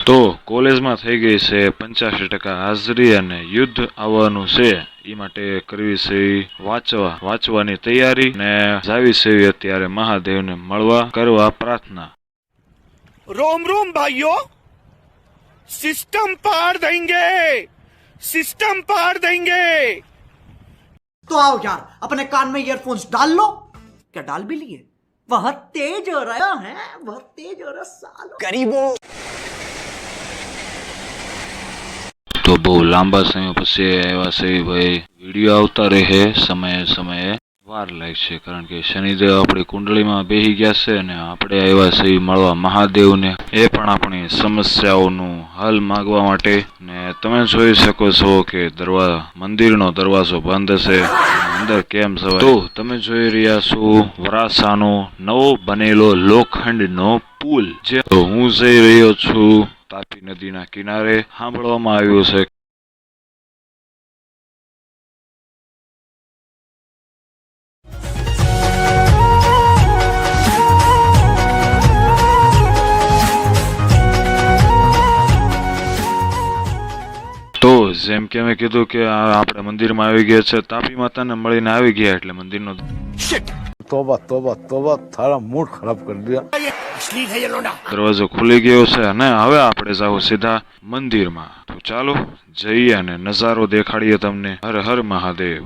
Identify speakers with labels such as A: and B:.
A: તો કોલેજમાં થઈ ગઈ છે 85% હાજરી અને યુદ્ધ આવવાનું છે એ માટે કરવી છે વાંચવાની તૈયારી ને જાવી છે અત્યારે મહાદેવને મળવા કરવા પ્રાર્થના।
B: रोम रोम भाइयों, सिस्टम पार देंगे, सिस्टम पार देंगे।
C: तो आओ यार अपने कान में ईयरफोन्स डाल लो। क्या डाल भी लिए? वह तेज हो रहा है, वह तेज हो रहा सालो।
B: गरीबों
A: તો બહુ લાંબા સમય પછી આવ્યા છે ભાઈ। વિડીયો આવતા રહે સમયે સમયે વાર લાગશે કારણ કે શનિદેવ આપણી કુંડળીમાં બેસી ગયા છે અને આપણે આવ્યા છે મળવા મહાદેવને, એ પણ આપણી સમસ્યાઓનું હલ માંગવા માટે। ને તમે જોઈ શકો છો કે મંદિરનો દરવાજો બંધ છે, અંદર કેમ જવાય? તો તમે જોઈ રહ્યા છો વરાછાનો નવો બનેલો લોખંડનો પુલ, જે હું જઈ રહ્યો છું તાપી નદીના કિનારે। સાંભળવામાં આવ્યું છે તો જેમ કે મેં કીધું કે આપણે મંદિરમાં આવી ગયા છે, તાપી માતાને મળીને આવી ગયા એટલે મંદિરનો
D: तोबा तोबा तोबा थारा मूड खराब कर दिया।
B: अश्लील है ये लोंडा।
A: દરવાજો ખુલી ગયો છે અને હવે આપણે જાવ સીધા મંદિરમાં। તો ચાલો જઈએ અને નજારો દેખાડીએ તમને। હર હર મહાદેવ।